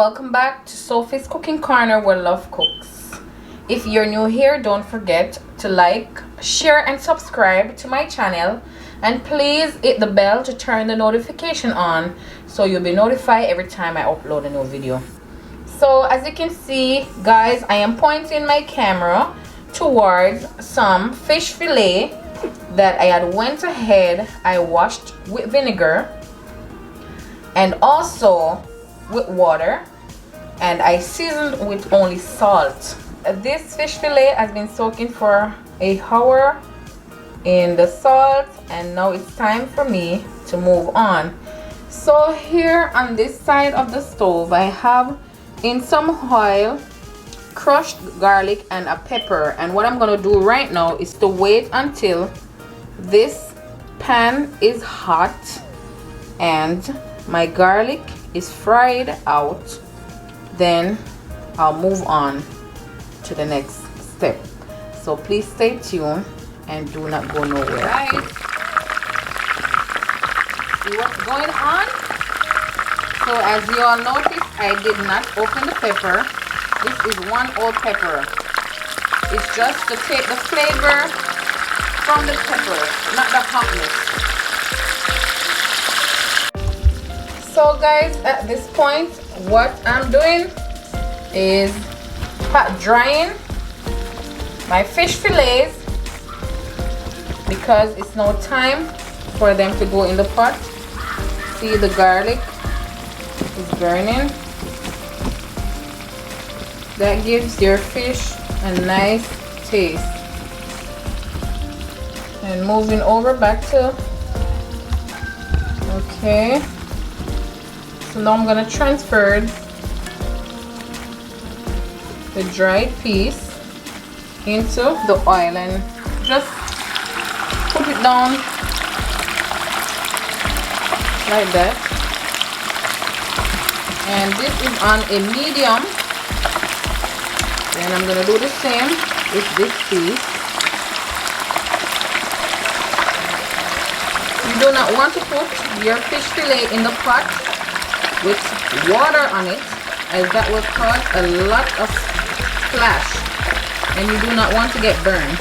welcome back to Sophie's Cooking Corner where love cooks. If you're new here, don't forget to like, share and subscribe to my channel, and please hit the bell to turn the notification on so you'll be notified every time I upload a new video. So as you can see guys, I am pointing my camera towards some fish fillet that I had went ahead, I washed with vinegar and also with water, and I seasoned with only salt. This fish fillet has been soaking for an hour in the salt, and now it's time for me to move on. So here on this side of the stove, I have in some oil crushed garlic and a pepper, and what I'm gonna do right now is to wait until this pan is hot and my garlic is fried out, then I'll move on to the next step. So please stay tuned and do not go nowhere. Guys, see what's going on? So as you all notice, I did not open the pepper. This is one whole pepper. It's just to take the flavor from the pepper, not the hotness. So guys, at this point what I'm doing is hot drying my fish fillets because it's now time for them to go in the pot. See, the garlic is burning. That gives your fish a nice taste. And moving over back to, okay, so now I'm gonna transfer the dried piece into the oil and just put it down like that. And this is on a medium. Then I'm gonna do the same with this piece. You do not want to put your fish fillet in the pot with water on it, as that will cause a lot of splash and you do not want to get burned.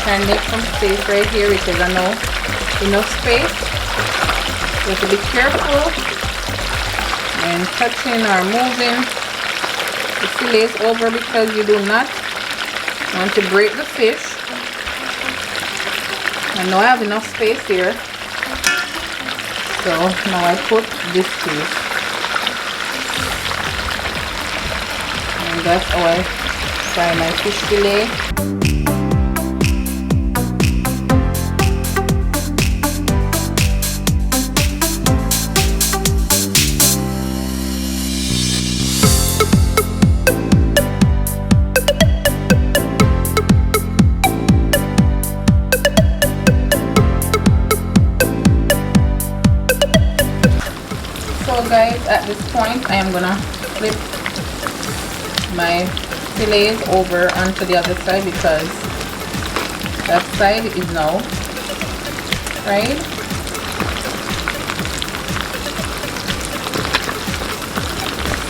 And make some space right here because I know enough space. You have to be careful and touching or moving the fillets over because you do not want to break the fish. I know I have enough space here, so now I put this piece, and that's how I fry my fish fillet. So guys, at this point I am gonna flip my fillets over onto the other side because that side is now fried.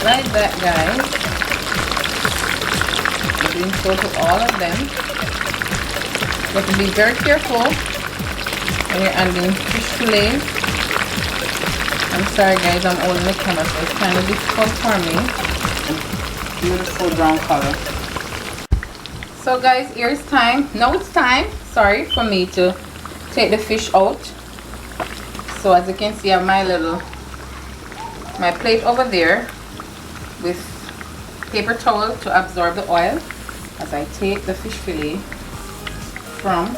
Like that guys. I'm doing so to all of them. You have to be very careful when you're adding fish fillets. I'm sorry guys, I'm holding the camera so it's kind of difficult for me. Beautiful brown color. So guys, here's time. Now it's time, sorry, for me to take the fish out. So as you can see, I have my plate over there with paper towel to absorb the oil as I take the fish fillet from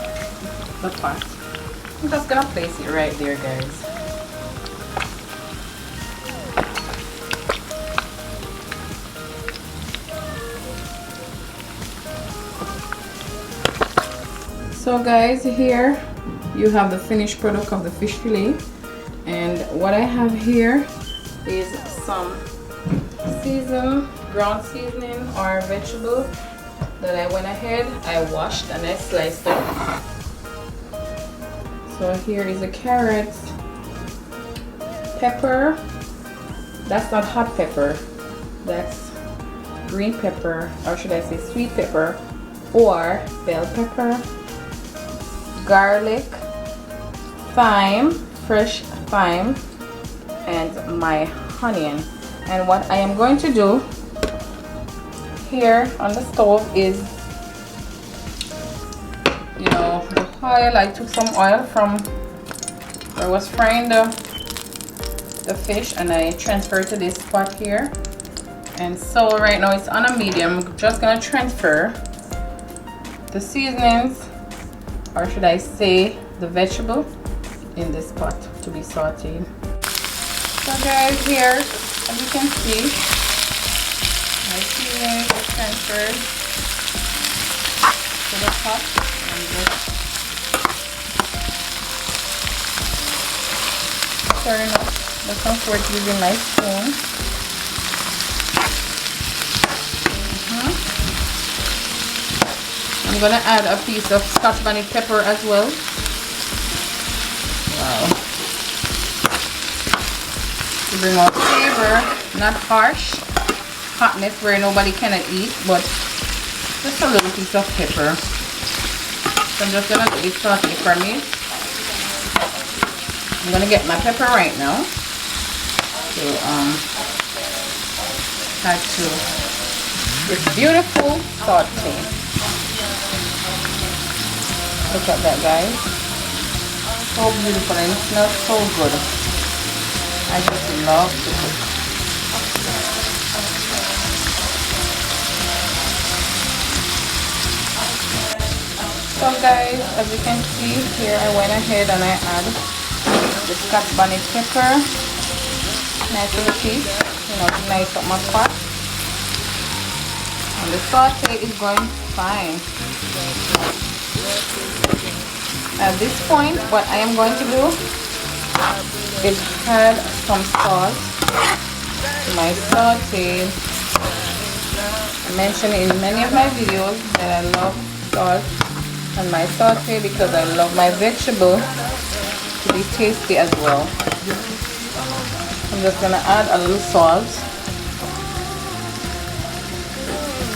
the pot. I'm just gonna place it right there guys. So guys, here you have the finished product of the fish fillet, and what I have here is some ground seasoning or vegetable that I went ahead, I washed and I sliced up. So here is the carrots, pepper, that's not hot pepper, that's green pepper, or should I say sweet pepper or bell pepper, garlic, thyme, fresh thyme, and my onion. And what I am going to do here on the stove is, you know, the oil. I took some oil from where I was frying the fish and I transferred to this pot here. And so right now it's on a medium. I'm just gonna transfer the seasonings, or should I say the vegetable, in this pot to be sauteed. So guys, here as you can see, my seasoning is transferred to the pot. I'm just stirring up the comfort using my spoon. I'm gonna add a piece of Scotch bonnet pepper as well. Wow. To bring out flavor, not harsh, hotness where nobody cannot eat, but just a little piece of pepper. So I'm just gonna let it saute for me. I'm gonna get my pepper right now to add to this beautiful saute. Look at that, guys. So beautiful and it smells so good. I just love to cook. So guys, as you can see here, I went ahead and I add the Scotch bonnet pepper. Nice little piece, you know, to nice up my pot. And the saute is going fine. At this point, what I am going to do is add some salt to my saute. I mentioned in many of my videos that I love salt on my saute because I love my vegetable to be tasty as well. I'm just going to add a little salt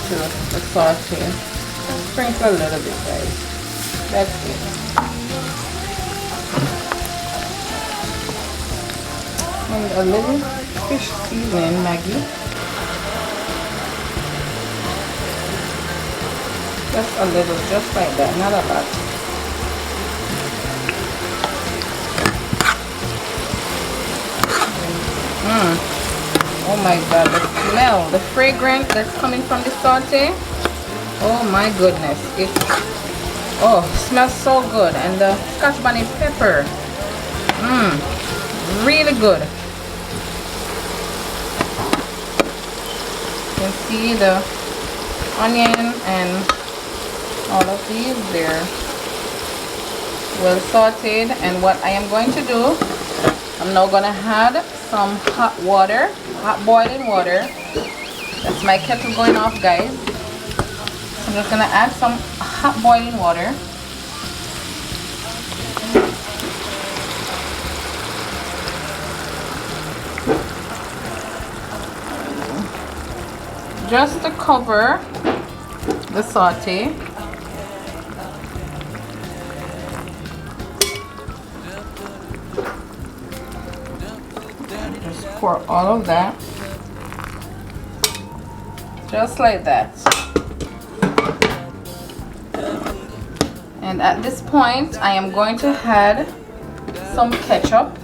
to the saute. Sprinkle a little bit, guys. That's it. And a little fish seasoning, Maggi. Just a little, just like that, not a lot. Oh my god, the smell, the fragrance that's coming from the saute. Oh my goodness, it smells so good. And the Scotch bonnet pepper, really good. You can see the onion and all of these, they're well sauteed. And what I am going to do, I'm now going to add some hot water, hot boiling water. That's my kettle going off, guys. I'm just going to add some hot boiling water. Just to cover the saute. Just pour all of that. Just like that. And at this point, I am going to add some ketchup.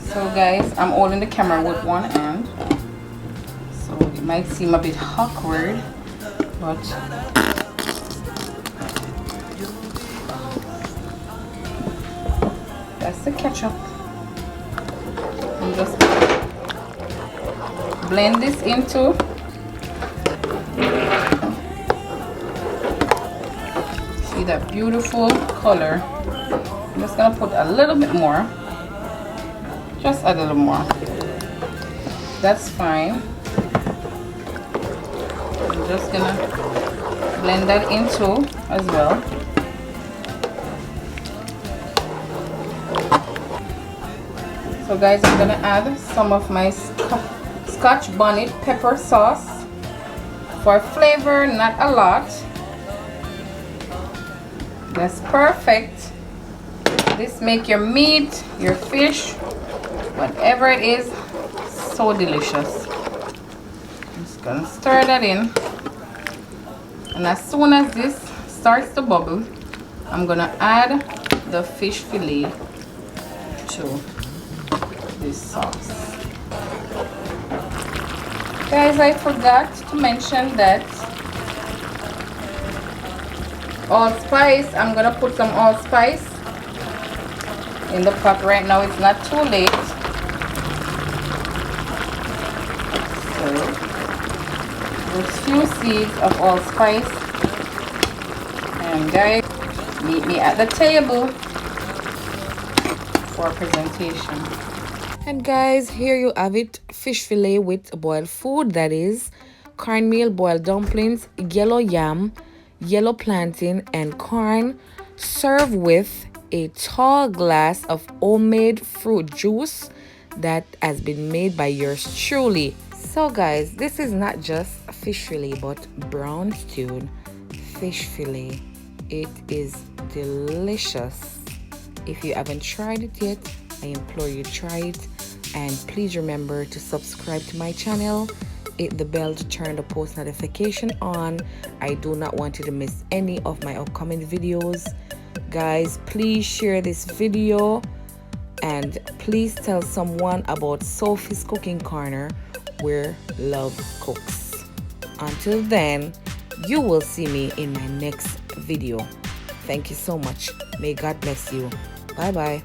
So guys, I'm holding the camera with one hand, so it might seem a bit awkward, but that's the ketchup. And just blend this into that beautiful color. I'm just gonna put a little bit more, just a little more. That's fine. I'm just gonna blend that in too as well. So guys, I'm gonna add some of my Scotch bonnet pepper sauce for flavor, not a lot. That's perfect. This make your meat, your fish, whatever it is, so delicious. I'm just gonna stir that in, and as soon as this starts to bubble, I'm gonna add the fish fillet to this sauce. Guys, I forgot to mention that allspice, I'm gonna put some allspice in the pot right now. It's not too late. So those few seeds of allspice. And guys, meet me at the table for presentation. And guys, here you have it, fish fillet with boiled food, that is cornmeal, boiled dumplings, yellow yam, yellow plantain, and corn, served with a tall glass of homemade fruit juice that has been made by yours truly. So guys, this is not just fish fillet but brown stewed fish fillet. It is delicious. If you haven't tried it yet, I implore you to try it, and please remember to subscribe to my channel, hit the bell to turn the post notification on. I do not want you to miss any of my upcoming videos. Guys, please share this video and please tell someone about Sophie's Cooking Corner, where love cooks. Until then, you will see me in my next video. Thank you so much. May God bless you. Bye bye.